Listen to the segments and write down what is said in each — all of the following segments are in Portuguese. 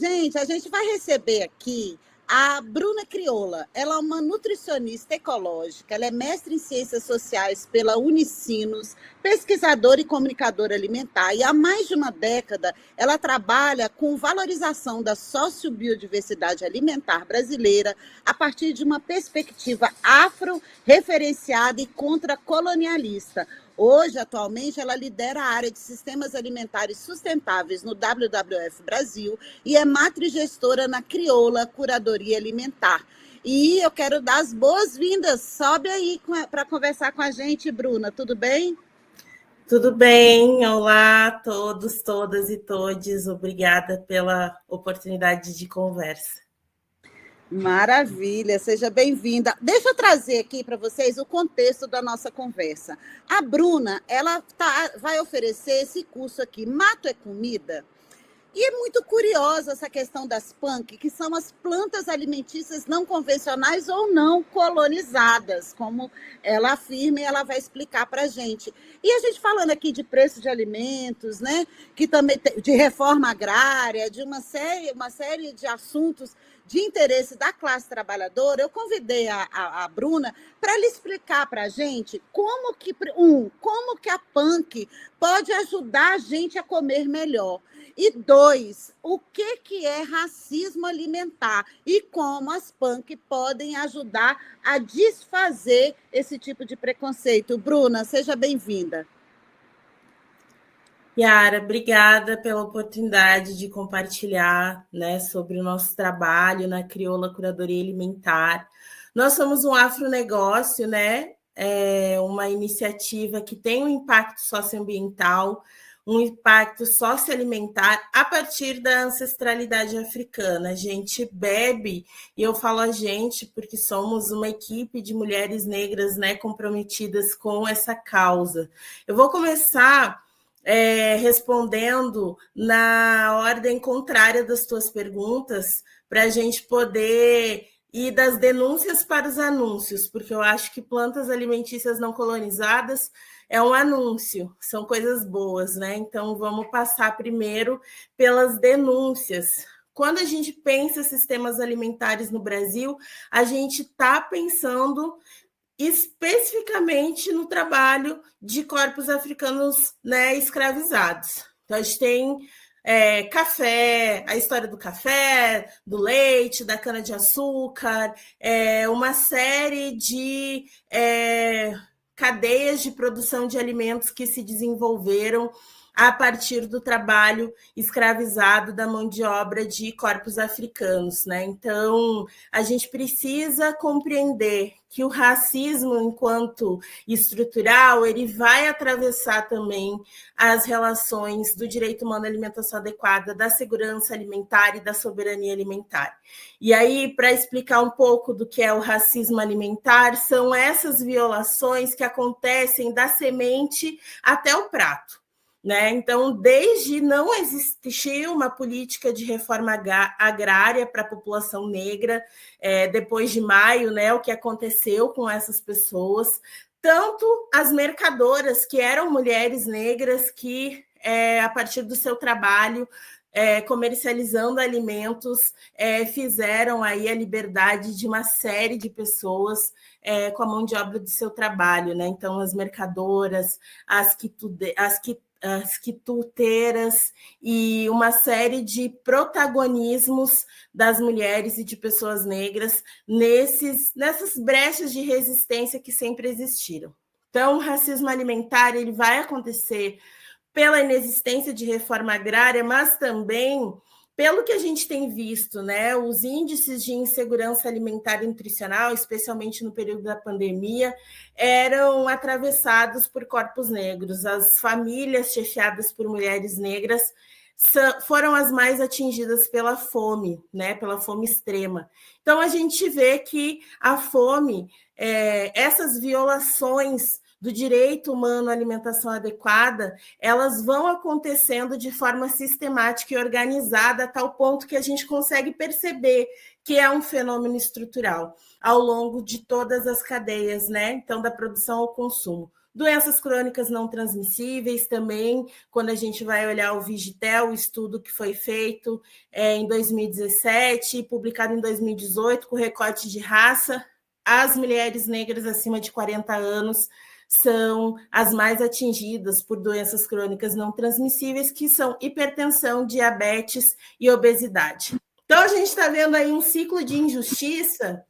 Gente, a gente vai receber aqui a Bruna Crioula. Ela é uma nutricionista ecológica, ela é mestre em Ciências Sociais pela Unicinos, pesquisadora e comunicadora alimentar. E há mais de uma década, ela trabalha com valorização da sociobiodiversidade alimentar brasileira a partir de uma perspectiva afro-referenciada e contracolonialista. Hoje, atualmente, ela lidera a área de sistemas alimentares sustentáveis no WWF Brasil e é matrigestora na Crioula Curadoria Alimentar. E eu quero dar as boas-vindas. Sobe aí para conversar com a gente, Bruna. Tudo bem? Tudo bem. Olá a todos, todas e todes. Obrigada pela oportunidade de conversa. Maravilha, seja bem-vinda. Deixa eu trazer aqui para vocês o contexto da nossa conversa. A Bruna, ela vai oferecer esse curso aqui, Mato é Comida. E é muito curiosa essa questão das PANC, que são as plantas alimentícias não convencionais ou não colonizadas, como ela afirma e ela vai explicar para a gente. E a gente falando aqui de preço de alimentos, né, que também de reforma agrária, de uma série de assuntos de interesse da classe trabalhadora, eu convidei a Bruna para lhe explicar para a gente como que a PANC pode ajudar a gente a comer melhor. E 2, o que é racismo alimentar e como as PANC podem ajudar a desfazer esse tipo de preconceito. Bruna, seja bem-vinda. Yara, obrigada pela oportunidade de compartilhar, né, sobre o nosso trabalho na Crioula Curadoria Alimentar. Nós somos um afronegócio, né, uma iniciativa que tem um impacto socioambiental, um impacto socioalimentar a partir da ancestralidade africana. A gente bebe, e eu falo a gente porque somos uma equipe de mulheres negras, né, comprometidas com essa causa. Eu vou começar respondendo na ordem contrária das tuas perguntas, para a gente poder ir das denúncias para os anúncios, porque eu acho que plantas alimentícias não colonizadas é um anúncio, são coisas boas, né? Então, vamos passar primeiro pelas denúncias. Quando a gente pensa sistemas alimentares no Brasil, a gente está pensando especificamente no trabalho de corpos africanos, né, escravizados. Então, a gente tem café, a história do café, do leite, da cana-de-açúcar, uma série de cadeias de produção de alimentos que se desenvolveram a partir do trabalho escravizado da mão de obra de corpos africanos, né? Então, a gente precisa compreender que o racismo, enquanto estrutural, ele vai atravessar também as relações do direito humano à alimentação adequada, da segurança alimentar e da soberania alimentar. E aí, para explicar um pouco do que é o racismo alimentar, são essas violações que acontecem da semente até o prato. Né? Então, desde não existir uma política de reforma agrária para a população negra, depois de maio, né, o que aconteceu com essas pessoas, tanto as mercadoras, que eram mulheres negras que, a partir do seu trabalho, comercializando alimentos, fizeram aí a liberdade de uma série de pessoas com a mão de obra do seu trabalho. Né? Então, as mercadoras, as quituteiras e uma série de protagonismos das mulheres e de pessoas negras nessas brechas de resistência que sempre existiram. Então, o racismo alimentar ele vai acontecer pela inexistência de reforma agrária, mas também pelo que a gente tem visto, né, os índices de insegurança alimentar e nutricional, especialmente no período da pandemia, eram atravessados por corpos negros. As famílias chefiadas por mulheres negras foram as mais atingidas pela fome, né, pela fome extrema. Então, a gente vê que a fome, essas violações do direito humano à alimentação adequada, elas vão acontecendo de forma sistemática e organizada, a tal ponto que a gente consegue perceber que é um fenômeno estrutural ao longo de todas as cadeias, né? Então, da produção ao consumo. Doenças crônicas não transmissíveis também, quando a gente vai olhar o Vigitel, o estudo que foi feito em 2017, publicado em 2018, com recorte de raça, as mulheres negras acima de 40 anos são as mais atingidas por doenças crônicas não transmissíveis, que são hipertensão, diabetes e obesidade. Então, a gente está vendo aí um ciclo de injustiça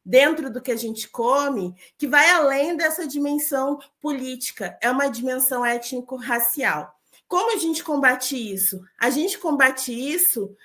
dentro do que a gente come, que vai além dessa dimensão política, é uma dimensão étnico-racial. Como a gente combate isso? A gente combate isso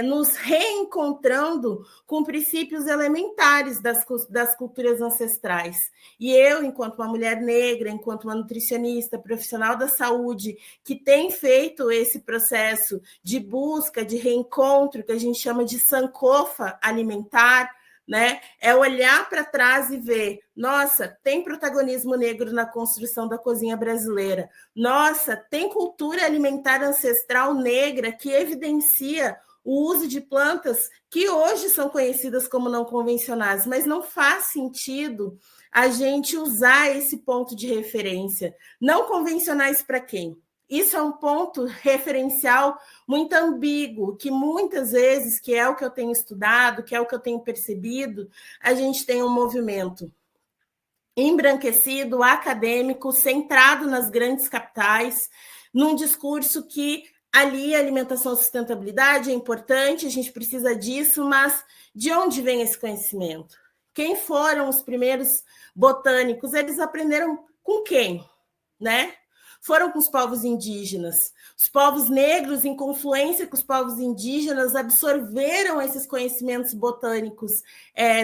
nos reencontrando com princípios elementares das culturas ancestrais. E eu, enquanto uma mulher negra, enquanto uma nutricionista, profissional da saúde, que tem feito esse processo de busca, de reencontro, que a gente chama de sankofa alimentar, né? É olhar para trás e ver, nossa, tem protagonismo negro na construção da cozinha brasileira. Nossa, tem cultura alimentar ancestral negra que evidencia o uso de plantas que hoje são conhecidas como não convencionais, mas não faz sentido a gente usar esse ponto de referência. Não convencionais para quem? Isso é um ponto referencial muito ambíguo, que muitas vezes, que é o que eu tenho estudado, que é o que eu tenho percebido, a gente tem um movimento embranquecido, acadêmico, centrado nas grandes capitais, num discurso que ali a alimentação e sustentabilidade é importante, a gente precisa disso, mas de onde vem esse conhecimento? Quem foram os primeiros botânicos? Eles aprenderam com quem, né? Foram com os povos indígenas. Os povos negros, em confluência com os povos indígenas, absorveram esses conhecimentos botânicos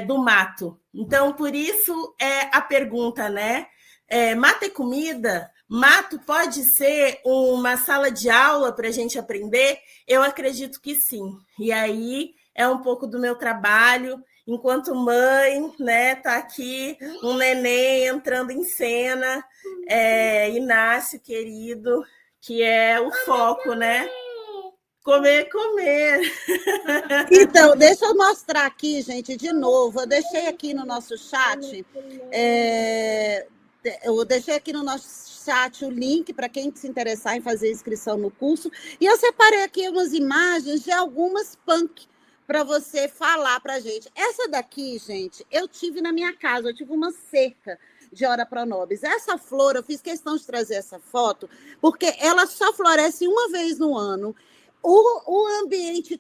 do mato. Então, por isso a pergunta, né? Mato é comida? Mato pode ser uma sala de aula para a gente aprender? Eu acredito que sim. E aí é um pouco do meu trabalho. Enquanto mãe, né, tá aqui um neném entrando em cena, Inácio, querido, que é o foco, né? Comer. Então, deixa eu mostrar aqui, gente, de novo. Eu deixei aqui no nosso chat, o link para quem se interessar em fazer inscrição no curso. E eu separei aqui umas imagens de algumas punk para você falar para a gente. Essa daqui, gente, eu tive na minha casa, eu tive uma cerca de Ora Pronobis. Essa flor, eu fiz questão de trazer essa foto, porque ela só floresce uma vez no ano. O ambiente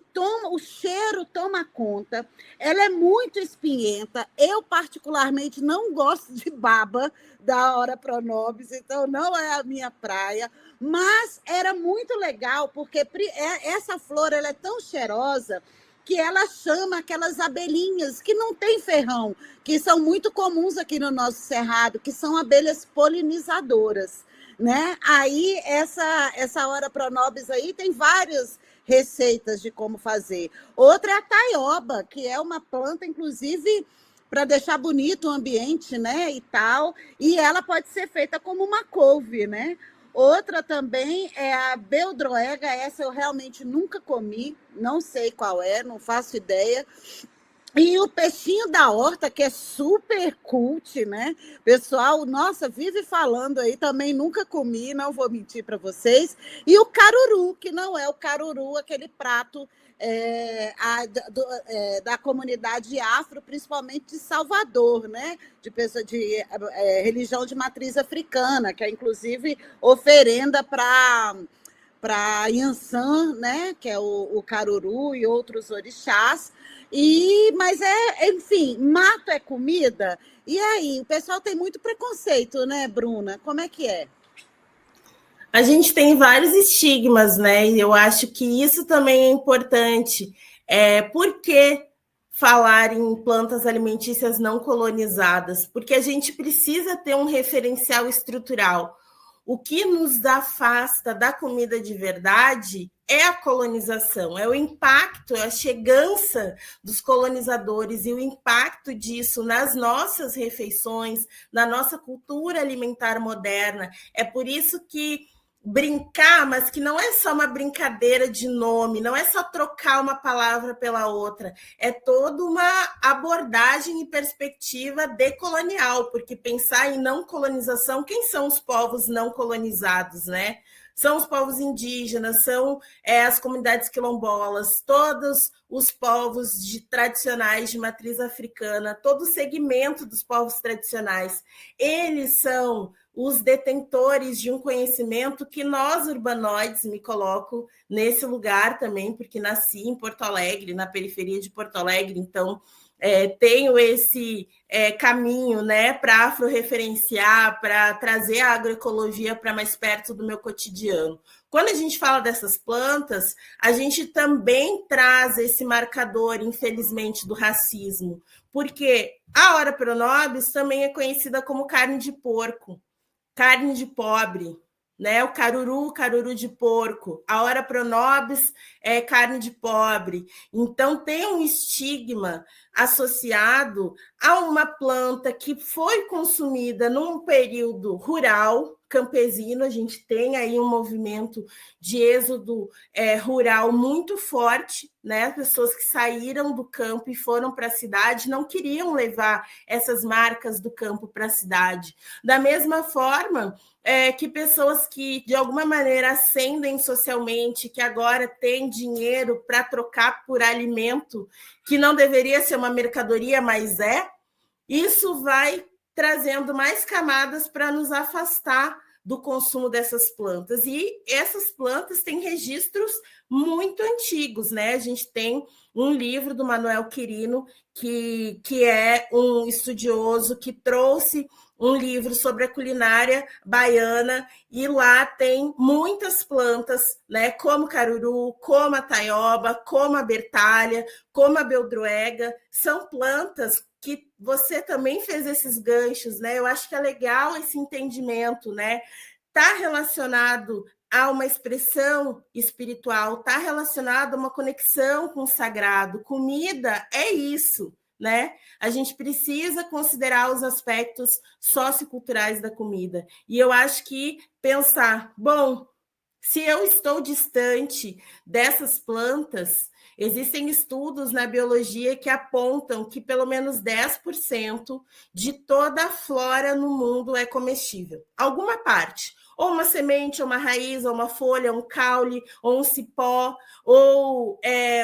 o cheiro toma conta, ela é muito espinhenta. Eu, particularmente, não gosto de baba da Ora Pronobis, então não é a minha praia, mas era muito legal, porque essa flor ela é tão cheirosa que ela chama aquelas abelhinhas que não tem ferrão, que são muito comuns aqui no nosso cerrado, que são abelhas polinizadoras, né? Aí essa Ora Pronobis aí tem várias receitas de como fazer. Outra é a taioba, que é uma planta, inclusive, para deixar bonito o ambiente, né? E tal. E ela pode ser feita como uma couve, né? Outra também é a beldroega, essa eu realmente nunca comi, não sei qual é, não faço ideia. E o peixinho da horta, que é super cult, né? Pessoal, nossa, vive falando aí, também nunca comi, não vou mentir para vocês. E o caruru, que não é o caruru, aquele prato da comunidade afro, principalmente de Salvador, né? De pessoa de religião de matriz africana, que é inclusive oferenda para Yansan, né? Que é o caruru e outros orixás. Mas enfim, mato é comida. E aí, o pessoal tem muito preconceito, né, Bruna? Como é que é? A gente tem vários estigmas, né? E eu acho que isso também é importante. Por que falar em plantas alimentícias não colonizadas? Porque a gente precisa ter um referencial estrutural. O que nos afasta da comida de verdade é a colonização, é o impacto, é a chegança dos colonizadores e o impacto disso nas nossas refeições, na nossa cultura alimentar moderna. É por isso que brincar, mas que não é só uma brincadeira de nome, não é só trocar uma palavra pela outra, é toda uma abordagem e perspectiva decolonial, porque pensar em não colonização, quem são os povos não colonizados, né? São os povos indígenas, são as comunidades quilombolas, todos os povos tradicionais de matriz africana, todo o segmento dos povos tradicionais. Eles são os detentores de um conhecimento que nós, urbanoides, me coloco nesse lugar também, porque nasci em Porto Alegre, na periferia de Porto Alegre, então tenho esse caminho, né, para afro-referenciar, para trazer a agroecologia para mais perto do meu cotidiano. Quando a gente fala dessas plantas, a gente também traz esse marcador, infelizmente, do racismo, porque a Ora pronobis também é conhecida como carne de porco, carne de pobre, né? O caruru de porco. A Ora pronobis é carne de pobre. Então, tem um estigma associado a uma planta que foi consumida num período rural, campesino. A gente tem aí um movimento de êxodo rural muito forte, né? Pessoas que saíram do campo e foram para a cidade não queriam levar essas marcas do campo para a cidade. Da mesma forma que pessoas que, de alguma maneira, ascendem socialmente, que agora têm dinheiro para trocar por alimento, que não deveria ser uma mercadoria, mas isso vai trazendo mais camadas para nos afastar do consumo dessas plantas. E essas plantas têm registros muito antigos, né? A gente tem um livro do Manuel Quirino, que é um estudioso que trouxe um livro sobre a culinária baiana, e lá tem muitas plantas, né, como caruru, como a taioba, como a bertalha, como a beldroega, são plantas que você também fez esses ganchos, né? Eu acho que é legal esse entendimento, né? Está relacionado a uma expressão espiritual, está relacionado a uma conexão com o sagrado. Comida é isso, né? A gente precisa considerar os aspectos socioculturais da comida. E eu acho que pensar, bom, se eu estou distante dessas plantas, existem estudos na biologia que apontam que pelo menos 10% de toda a flora no mundo é comestível. Alguma parte. Ou uma semente, ou uma raiz, ou uma folha, um caule, ou um cipó, ou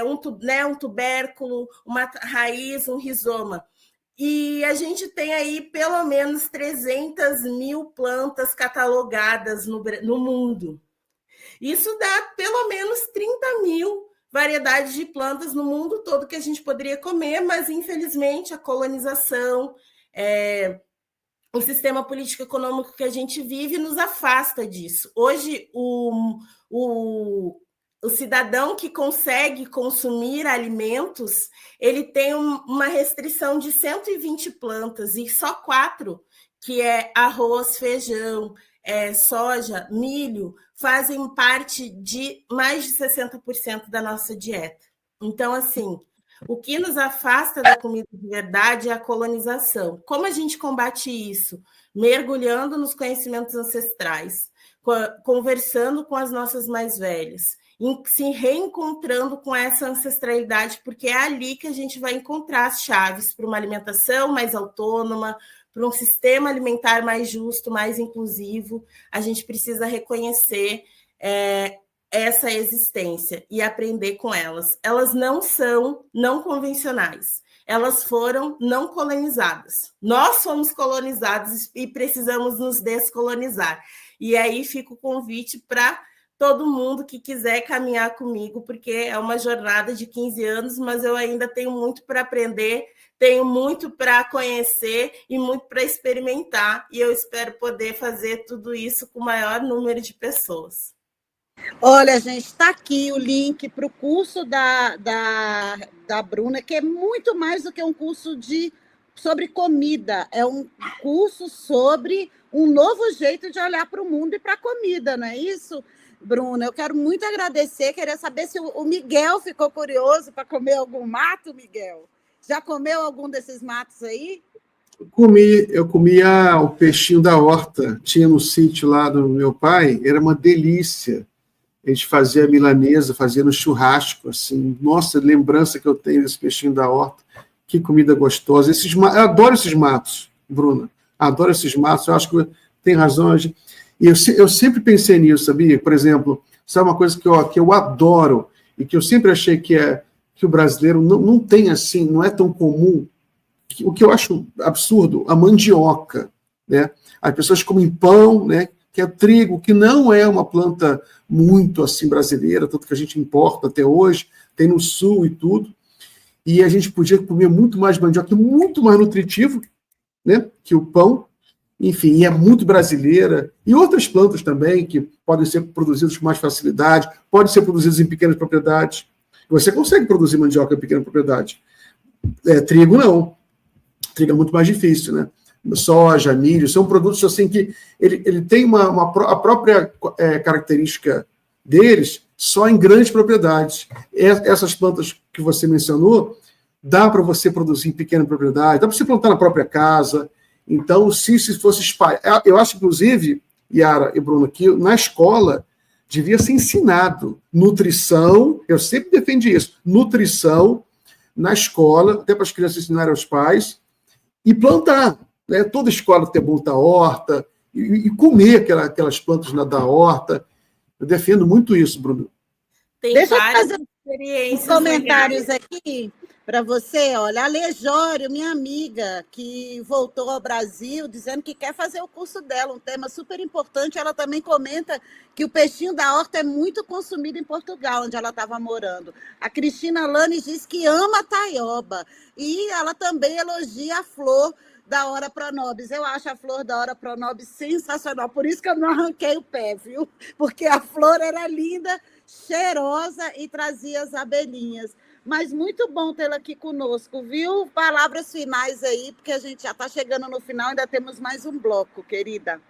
um tubérculo, uma raiz, um rizoma. E a gente tem aí pelo menos 300 mil plantas catalogadas no mundo. Isso dá pelo menos 30 mil variedades de plantas no mundo todo que a gente poderia comer, mas infelizmente a colonização, o sistema político-econômico que a gente vive nos afasta disso. Hoje, o cidadão que consegue consumir alimentos, ele tem uma restrição de 120 plantas, e só 4, que é arroz, feijão, soja, milho, fazem parte de mais de 60% da nossa dieta. Então, assim, o que nos afasta da comida de verdade é a colonização. Como a gente combate isso? Mergulhando nos conhecimentos ancestrais, conversando com as nossas mais velhas, se reencontrando com essa ancestralidade, porque é ali que a gente vai encontrar as chaves para uma alimentação mais autônoma, para um sistema alimentar mais justo, mais inclusivo. A gente precisa reconhecer essa existência e aprender com elas. Elas não são não convencionais, elas foram não colonizadas. Nós fomos colonizados e precisamos nos descolonizar. E aí fica o convite para todo mundo que quiser caminhar comigo, porque é uma jornada de 15 anos, mas eu ainda tenho muito para aprender, tenho muito para conhecer e muito para experimentar, e eu espero poder fazer tudo isso com o maior número de pessoas. Olha, gente, está aqui o link para o curso da Bruna, que é muito mais do que um curso sobre comida, é um curso sobre um novo jeito de olhar para o mundo e para a comida, não é isso, Bruna? Eu quero muito agradecer, queria saber se o Miguel ficou curioso para comer algum mato, Miguel. Já comeu algum desses matos aí? Eu comia o peixinho da horta, tinha no sítio lá do meu pai, era uma delícia. A gente fazia milanesa, fazia no churrasco, assim, nossa, lembrança que eu tenho desse peixinho da horta, que comida gostosa. Eu adoro esses matos, Bruna, adoro esses matos, eu acho que tem razão. E eu sempre pensei nisso, sabia? Por exemplo, sabe uma coisa que eu adoro e que eu sempre achei que o brasileiro não tem assim, não é tão comum, o que eu acho absurdo, a mandioca, né? As pessoas comem pão, né? Que é trigo, que não é uma planta muito assim brasileira, tanto que a gente importa até hoje, tem no sul e tudo, e a gente podia comer muito mais mandioca, muito mais nutritivo, né? Que o pão, enfim, e é muito brasileira, e outras plantas também, que podem ser produzidas com mais facilidade, podem ser produzidas em pequenas propriedades. Você consegue produzir mandioca em pequena propriedade. Trigo não. Trigo é muito mais difícil, né? Soja, milho, são produtos assim que ele tem a própria característica deles só em grandes propriedades. Essas plantas que você mencionou, dá para você produzir em pequena propriedade, dá para você plantar na própria casa. Então, se fosse espalhar... Eu acho, inclusive, Yara e Bruno, que na escola devia ser ensinado nutrição, eu sempre defendi isso, nutrição na escola, até para as crianças ensinarem aos pais, e plantar, né? Toda escola tem muita horta, e comer aquelas plantas da horta. Eu defendo muito isso, Bruno. Tem Deixa eu fazer uns comentários aqui para você. Olha, a Lejório, minha amiga, que voltou ao Brasil, dizendo que quer fazer o curso dela, um tema super importante. Ela também comenta que o peixinho da horta é muito consumido em Portugal, onde ela estava morando. A Cristina Lanes diz que ama a taioba. E ela também elogia a flor da Hora Pronobis. Eu acho a flor da Hora Pronobis sensacional. Por isso que eu não arranquei o pé, viu? Porque a flor era linda, cheirosa e trazia as abelhinhas. Mas muito bom tê-la aqui conosco, viu? Palavras finais aí, porque a gente já está chegando no final, ainda temos mais um bloco, querida.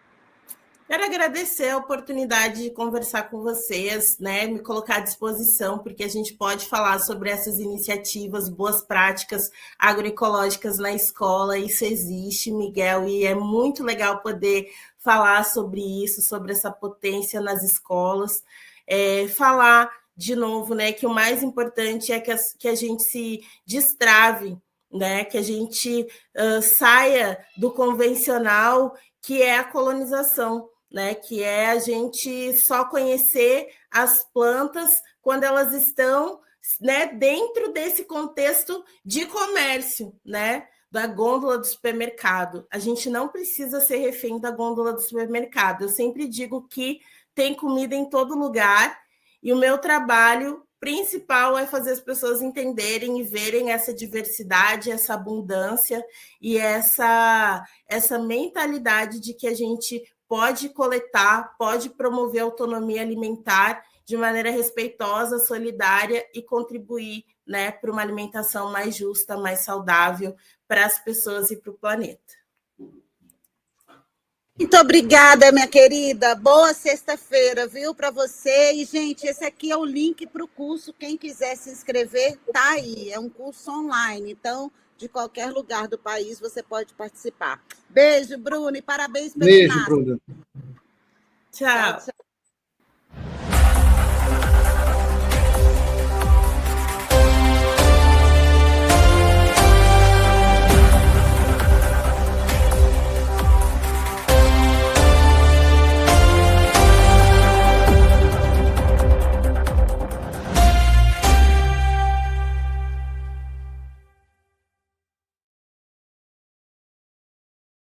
Quero agradecer a oportunidade de conversar com vocês, né? Me colocar à disposição, porque a gente pode falar sobre essas iniciativas, boas práticas agroecológicas na escola. Isso existe, Miguel, e é muito legal poder falar sobre isso, sobre essa potência nas escolas. Falar de novo, né, que o mais importante é que a gente se destrave, né, que a gente saia do convencional, que é a colonização, né, que é a gente só conhecer as plantas quando elas estão, né, dentro desse contexto de comércio, né, da gôndola do supermercado. A gente não precisa ser refém da gôndola do supermercado. Eu sempre digo que tem comida em todo lugar, e o meu trabalho principal é fazer as pessoas entenderem e verem essa diversidade, essa abundância e essa mentalidade de que a gente pode coletar, pode promover autonomia alimentar de maneira respeitosa, solidária e contribuir, né, para uma alimentação mais justa, mais saudável para as pessoas e para o planeta. Muito obrigada, minha querida. Boa sexta-feira, viu, para você. E, gente, esse aqui é o link para o curso. Quem quiser se inscrever, tá aí. É um curso online, então, de qualquer lugar do país, você pode participar. Beijo, Bruno, e parabéns pelo Beijo, Bruno. Tchau.